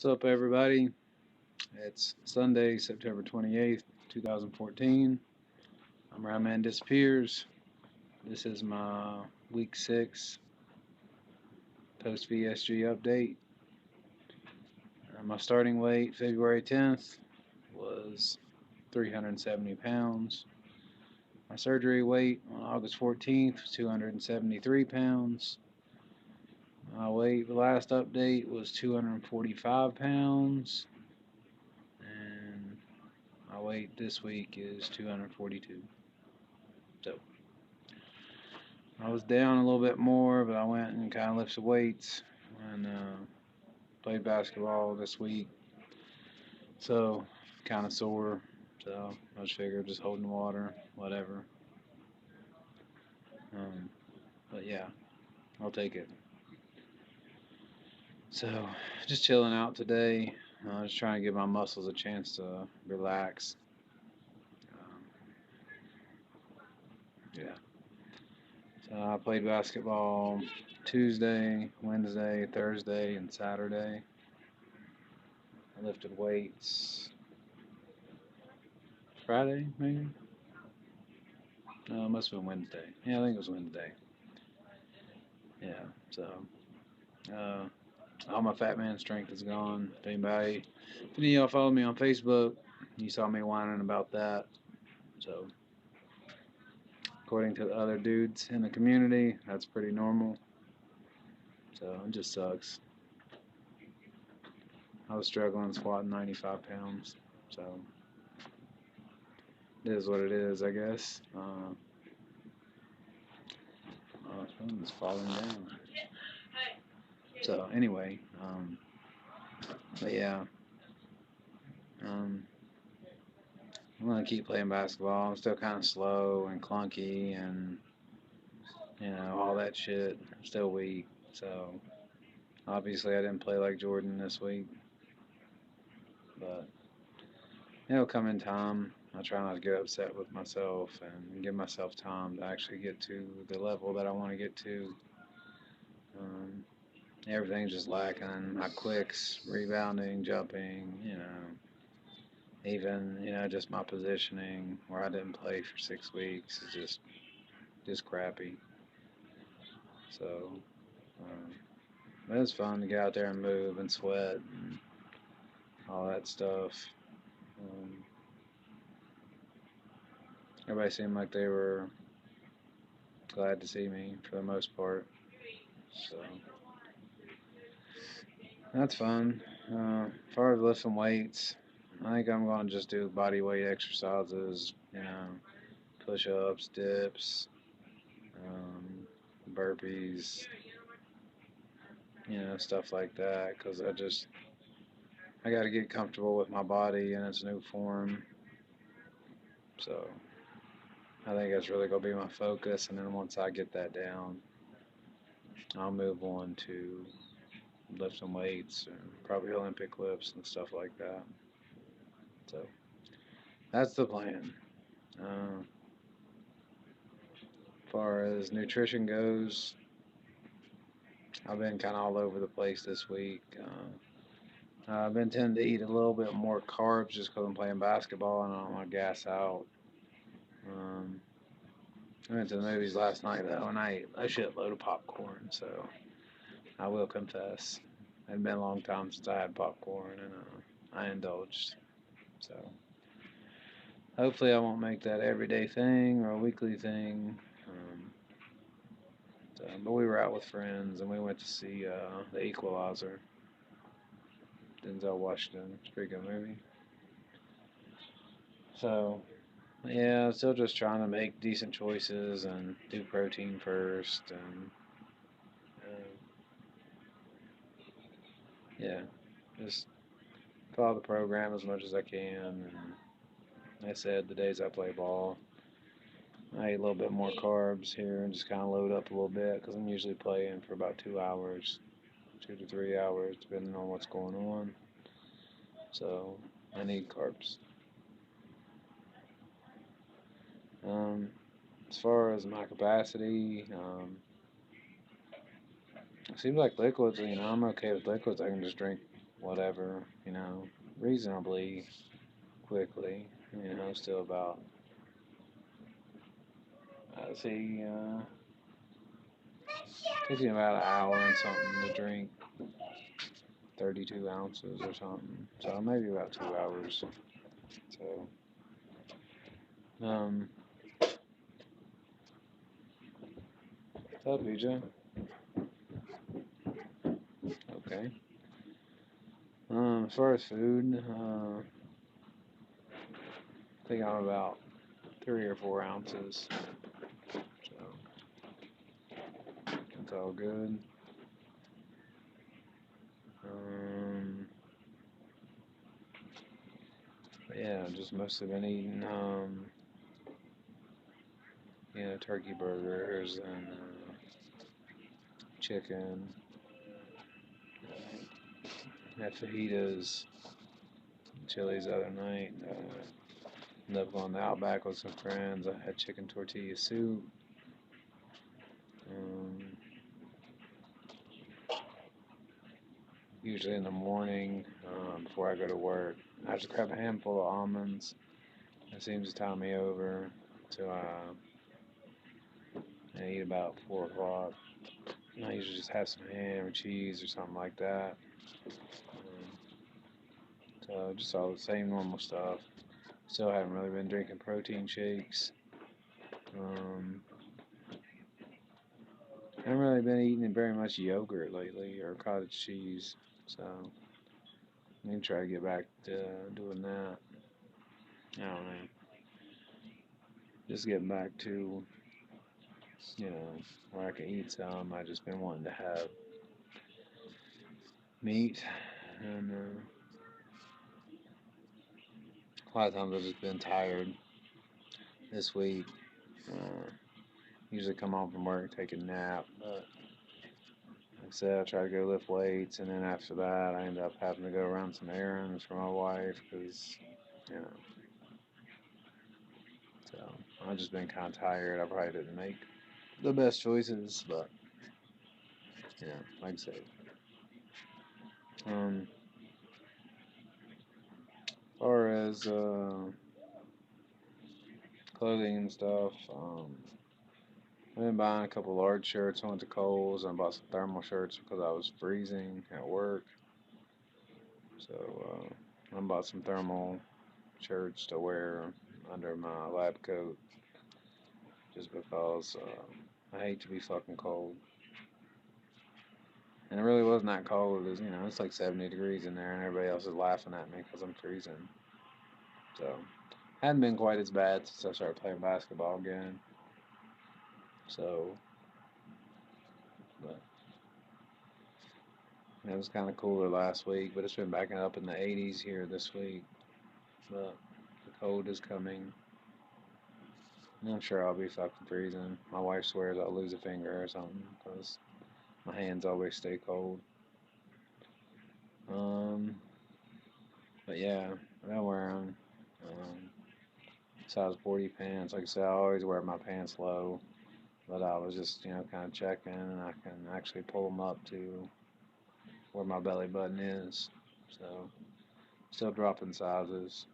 What's up, everybody? It's Sunday, September 28th, 2014. I'm Ryman Disappears. This is my week 6 post VSG update. My starting weight, February 10th, was 370 pounds. My surgery weight on August 14th was 273 pounds. My weight, the last update, was 245 pounds. And my weight this week is 242. So I was down a little bit more, but I went and kind of lifted weights and played basketball this week. So kind of sore. So I just figured just holding water, whatever. But yeah, I'll take it. So just chilling out today. Just trying to give my muscles a chance to relax. Um, yeah. So I played basketball Tuesday, Wednesday, Thursday, and Saturday. I lifted weights Friday, maybe? No, it must have been Wednesday. Yeah, I think it was Wednesday. Yeah, so uh, all my fat man strength is gone. If any of y'all follow me on Facebook, you saw me whining about that. So, according to the other dudes in the community, that's pretty normal. So, it just sucks. I was struggling squatting 95 pounds. So, it is what it is, I guess. My phone is falling down. So, anyway, but yeah. Um, I'm gonna keep playing basketball. I'm still kind of slow and clunky, and all that shit. I'm still weak, so obviously I didn't play like Jordan this week, but it'll come in time. I try not to get upset with myself and give myself time to actually get to the level that I want to get to. Um, Everything's just lacking. My quicks, rebounding, jumping, even just my positioning where I didn't play for 6 weeks is just crappy. So, um, but it's fun to get out there and move and sweat and all that stuff. Um, Everybody seemed like they were glad to see me for the most part. So that's fun. As far as lifting weights, I think I'm going to just do body weight exercises, push ups, dips, um, burpees, stuff like that. Because I got to get comfortable with my body in its new form. So I think that's really going to be my focus. And then once I get that down, I'll move on to lift some weights and probably Olympic lifts and stuff like that. So that's the plan. As far as nutrition goes, I've been kind of all over the place this week. I've been tending to eat a little bit more carbs just because I'm playing basketball and I don't want to gas out. Um, I went to the movies last night though, and I ate a shitload of popcorn. So I will confess, it had been a long time since I had popcorn, and I indulged. So hopefully I won't make that everyday thing or a weekly thing. But we were out with friends and we went to see The Equalizer. Denzel Washington. It's a pretty good movie. So yeah, still just trying to make decent choices and do protein first, and uh, yeah, just follow the program as much as I can. And like I said, the days I play ball, I eat a little bit more carbs here and just kind of load up a little bit because I'm usually playing for about 2 hours, 2 to 3 hours, depending on what's going on. So I need carbs. As far as my capacity, it seems like liquids. I'm okay with liquids. I can just drink whatever, reasonably quickly. Still about, let's see, takes me about an hour and something to drink 32 ounces or something. So maybe about 2 hours. So, what's up, BJ? Okay. As far as food, I think I'm about 3 or 4 ounces. So, it's all good. But yeah, just mostly been eating, turkey burgers and chicken, had fajitas, chilies the other night. Ended up going to Outback with some friends. I had chicken tortilla soup. Usually in the morning, before I go to work, I just grab a handful of almonds. It seems to tie me over till I eat about 4 o'clock. And I usually just have some ham or cheese or something like that. So just all the same normal stuff. Still haven't really been drinking protein shakes. I haven't really been eating very much yogurt lately or cottage cheese. So I need to try to get back to doing that. I don't know. Just getting back to, where I can eat some. I just been wanting to have meat, and a lot of times I've just been tired this week. Usually come home from work, take a nap, but like I said, I try to go lift weights, and then after that, I end up having to go run some errands for my wife, because, so I've just been kind of tired. I probably didn't make the best choices, but, like I said. As far as clothing and stuff, I've been buying a couple large shirts. I went to Kohl's and bought some thermal shirts because I was freezing at work. So I bought some thermal shirts to wear under my lab coat just because I hate to be fucking cold. And it really wasn't that cold. It was, it's like 70 degrees in there and everybody else is laughing at me because I'm freezing. So, hadn't been quite as bad since I started playing basketball again. So, but it was kind of cooler last week, but it's been backing up in the 80s here this week. But the cold is coming. And I'm sure I'll be fucking freezing. My wife swears I'll lose a finger or something because my hands always stay cold. But yeah, I'm wearing size 40 pants. Like I said, I always wear my pants low, but I was just, kind of checking, and I can actually pull them up to where my belly button is. So, still dropping sizes.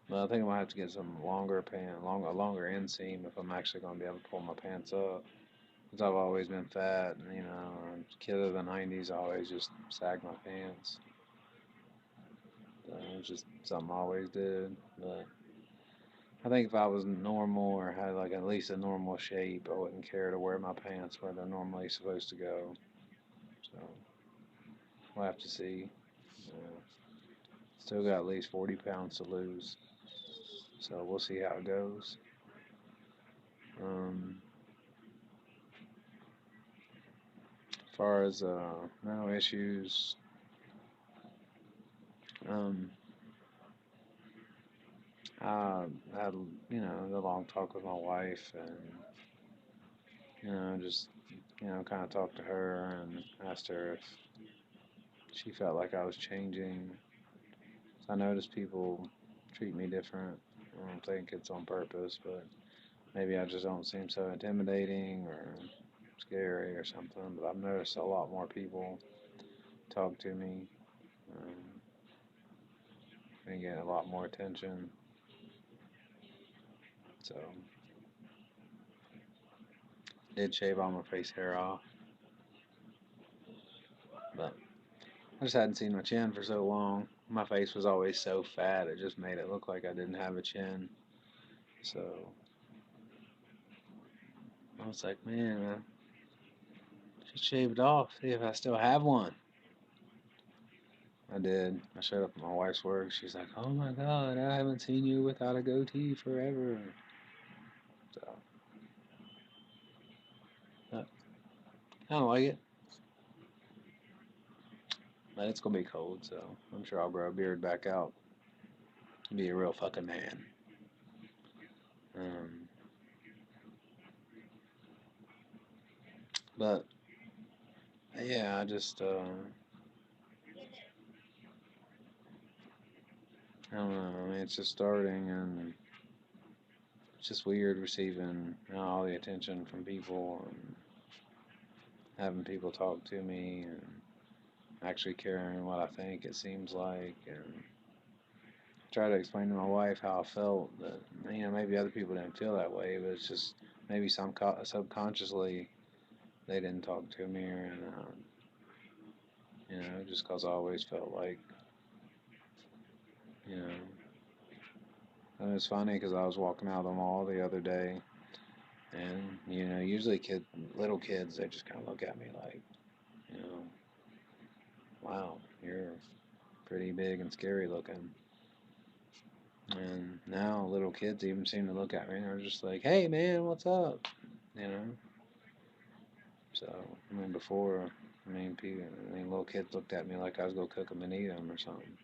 But I think I'm gonna have to get some longer a longer inseam if I'm actually gonna be able to pull my pants up. Because I've always been fat, and kid of the 90s, I always just sagged my pants. It's just something I always did. But I think if I was normal or had like at least a normal shape, I wouldn't care to wear my pants where they're normally supposed to go. So we'll have to see. Still got at least 40 pounds to lose. So we'll see how it goes. As far as mental issues, I had a long talk with my wife, and just kind of talked to her and asked her if she felt like I was changing. So I noticed people treat me different. I don't think it's on purpose, but maybe I just don't seem so intimidating, or scary or something, but I've noticed a lot more people talk to me. And get a lot more attention. So, did shave all my face hair off, but I just hadn't seen my chin for so long. My face was always so fat, it just made it look like I didn't have a chin. So, I was like, man, I should shave it off, see if I still have one. I did. I showed up at my wife's work. She's like, oh my God, I haven't seen you without a goatee forever. So, I don't like it. But it's gonna be cold, so I'm sure I'll grow a beard back out. Be a real fucking man. Um, but yeah, I don't know. I mean, it's just starting, and it's just weird receiving all the attention from people and having people talk to me and actually caring what I think. It seems like, and try to explain to my wife how I felt. That maybe other people didn't feel that way, but it's just maybe subconsciously they didn't talk to me, and just because I always felt like, you know. And it was funny because I was walking out of the mall the other day, and usually little kids, they just kind of look at me like, you know, wow, you're pretty big and scary looking. And now little kids even seem to look at me and are just like, hey man, what's up? You know. So I mean, before, little kids looked at me like I was gonna cook them and eat them or something.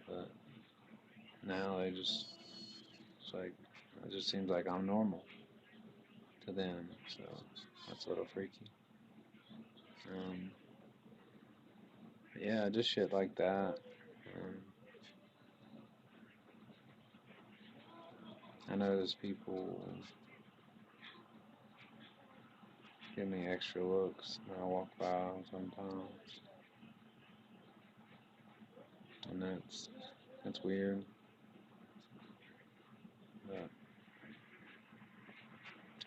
But now it's like, it just seems like I'm normal to them. So that's a little freaky. Um, yeah, just shit like that. Um, I notice people give me extra looks when I walk by them sometimes, and that's weird. But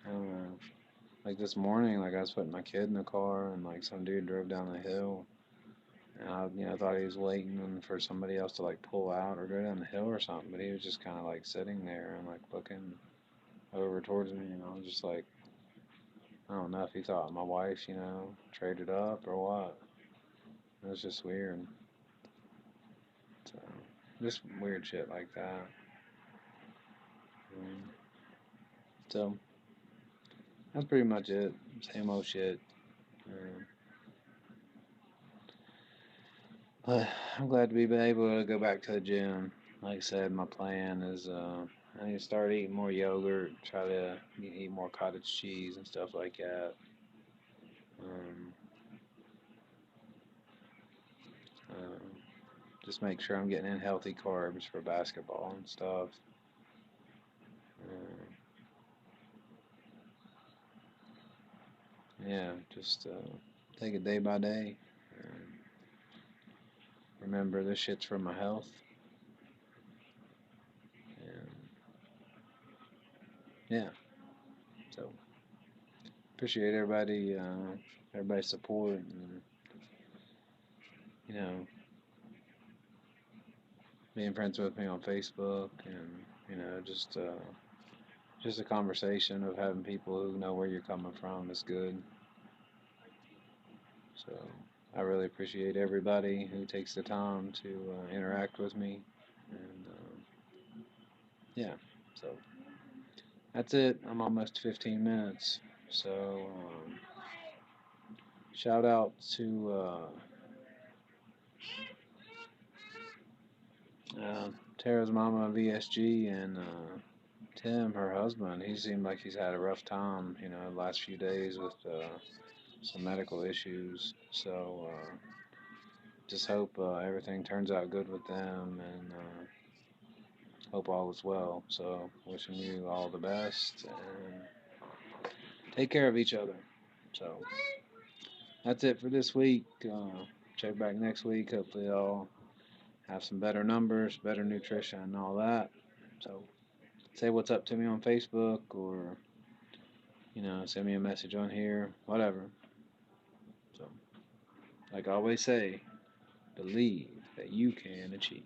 I don't know. Like this morning, like I was putting my kid in the car, and like some dude drove down the hill, and I thought he was waiting for somebody else to like pull out or go down the hill or something, but he was just kind of like sitting there and like looking over towards me, and I was just like, I don't know if he thought my wife, traded up or what. It was just weird. So, just weird shit like that. Um, so, that's pretty much it. Same old shit. Um, but I'm glad to be able to go back to the gym. Like I said, my plan is I need to start eating more yogurt, try to eat more cottage cheese and stuff like that. Um, uh, just make sure I'm getting in healthy carbs for basketball and stuff. Uh, yeah, just take it day by day. Remember, this shit's for my health. And yeah, so appreciate everybody's support, and you know, being friends with me on Facebook, and just a conversation of having people who know where you're coming from is good. So I really appreciate everybody who takes the time to interact with me, and yeah, so that's it. I'm almost 15 minutes, so shout out to Tara's mama VSG and Tim, her husband. He seemed like he's had a rough time, the last few days with some medical issues. So just hope everything turns out good with them, and hope all is well. So wishing you all the best, and take care of each other. So that's it for this week. Check back next week. Hopefully, I'll have some better numbers, better nutrition, and all that. So say what's up to me on Facebook, or send me a message on here, whatever. So, like I always say, believe that you can achieve.